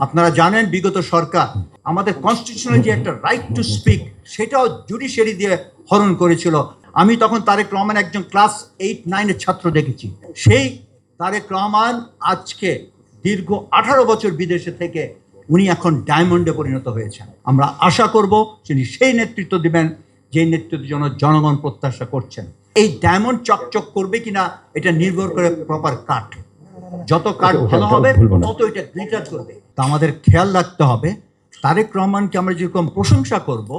আপনারা জানেন বিগত সরকার আমাদের কনস্টিটিউশনাল যে একটা রাইট টু স্পিক সেটাও জুডিশিয়ারি দিয়ে হরণ করেছিল। আমি তখন তারেক রহমান একজন ক্লাস 8-9 ছাত্র দেখেছি। সেই তারেক রহমান আজকে দীর্ঘ 18 বছর বিদেশে থেকে উনি এখন ডায়মন্ডে পরিণত হয়েছেন। আমরা আশা করব তিনি সেই নেতৃত্ব দিবেন যে নেতৃত্বের জন্য জনগণ প্রত্যাশা করছেন। এই ডায়মন্ড চকচক করবে কিনা এটা নির্ভর করে প্রপার কাঠ। যত কাঠ ভালো হবে তত এটা গ্লিটার করবে। তা আমাদের খেয়াল রাখতে হবে, তারেক রহমানকে আমরা যেরকম প্রশংসা করব,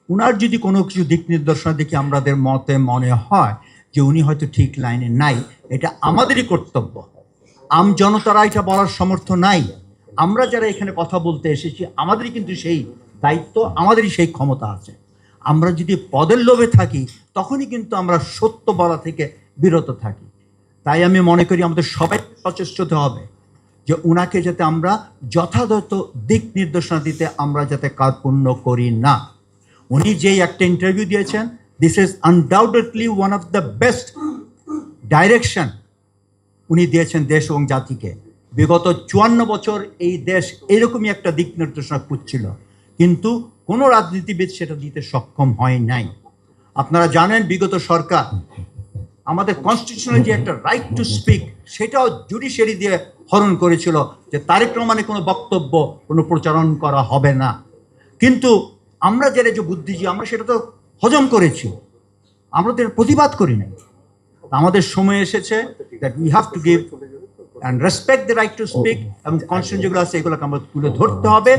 উনার যদি কোনো কিছু দিক নির্দেশনা দেখি আমাদের মতে মনে হয় যে উনি হয়তো ঠিক লাইনে নাই, এটা আমাদেরই কর্তব্য। আম জনতারা এটা বলার সামর্থ্য নাই। আমরা যারা এখানে কথা বলতে এসেছি আমাদেরই কিন্তু সেই দায়িত্ব, আমাদেরই সেই ক্ষমতা আছে। আমরা যদি পদের লোভে থাকি তখনই কিন্তু আমরা সত্য বলা থেকে বিরত থাকি। তাই আমি মনে করি আমাদের সবাই সচেষ্ট হতে হবে যে উনাকে যাতে আমরা যথাযথ দিক নির্দেশনা দিতে আমরা যাতে কার্পণ্য করি না। উনি যেই একটা ইন্টারভিউ দিয়েছেন, this is undoubtedly one of the best direction উনি দিয়েছেন দেশ এবং জাতিকে। বিগত 54 বছর এই দেশ এরকমই একটা দিক নির্দেশনা খুঁজছিল, কিন্তু কোনো রাজনীতিবিদ সেটা দিতে সক্ষম হয় নাই। আপনারা জানেন বিগত সরকার আমাদের কনস্টিটিউশনাল যে একটা রাইট টু স্পিক সেটাও জুডিশিয়ারি দিয়ে হরণ করেছিল, যে তারেক রহমানের কোনো বক্তব্য কোনো প্রচারণ করা হবে না। কিন্তু আমরা যারা যে বুদ্ধিজীবী আমরা সেটা তো হজম করেছি, আমরা তো এর প্রতিবাদ করি নাই। আমাদের সময় এসেছে that we have to give and respect the right to speak, এবং কনস্টিটিউশন যেগুলো আছে এগুলোকে আমরা তুলে ধরতে হবে।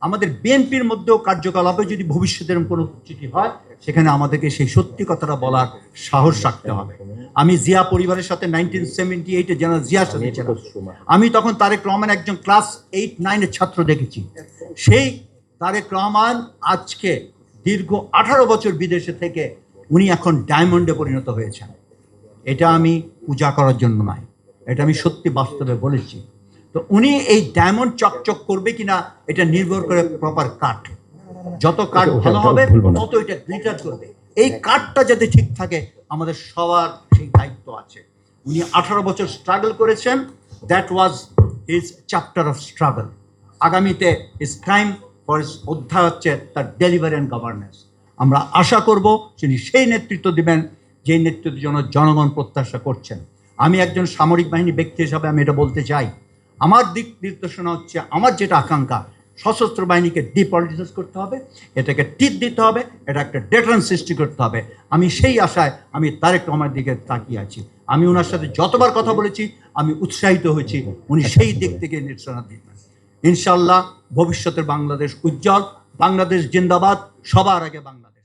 আমাদের বিএনপির মধ্যেও কার্যকলাপে যদি ভবিষ্যতের কোনো চিঠি হয় সেখানে আমাদেরকে সেই সত্যি কথাটা বলার সাহস রাখতে হবে। আমি জিয়া পরিবারের সাথে 1978-এ জেনারেল জিয়ার সাথে ছিলাম। আমি তখন তারেক রহমান একজন ক্লাস 8-9 ছাত্র দেখেছি। সেই তারেক রহমান আজকে দীর্ঘ 18 বছর বিদেশে থেকে উনি এখন ডায়মন্ডে পরিণত হয়েছেন। এটা আমি পূজা করার জন্য নয়, এটা আমি সত্যি বাস্তবে বলেছি। তো উনি এই ডায়মন্ড চকচক করবে কিনা এটা নির্ভর করে প্রপার কাঠ। যত কাঠ ভালো হবে তত এটা গ্লিটার করবে। এই কাঠটা যাতে ঠিক থাকে আমাদের সবার সেই দায়িত্ব আছে। উনি 18 বছর স্ট্রাগল করেছেন, that was his chapter of struggle. আগামীতে ইজ টাইম ফর হিজ অধ্যায় হচ্ছে তার ডেলিভারি অ্যান্ড গভর্নেন্স। আমরা আশা করব তিনি সেই নেতৃত্ব দিবেন যে নেতৃত্বের জন্য জনগণ প্রত্যাশা করছেন। আমি একজন সামরিক বাহিনী ব্যক্তি হিসাবে আমি এটা বলতে চাই, আমার দিক নির্দেশনা হচ্ছে, আমার যেটা আকাঙ্ক্ষা, সশস্ত্র বাহিনীকে ডিপলিটিসাইজ করতে হবে, এটাকে টিপ দিতে হবে, এটা একটা ডেটারেন্স সৃষ্টি করতে হবে। আমি সেই আশায় আমি তারেক রহমানের দিকে তাকিয়ে আছি। আমি ওনার সাথে যতবার কথা বলেছি আমি উৎসাহিত হয়েছি উনি সেই দিক থেকে নির্দেশনা দিবেন। ইনশাল্লাহ ভবিষ্যতের বাংলাদেশ উজ্জ্বল। বাংলাদেশ জিন্দাবাদ, সবার আগে বাংলাদেশ।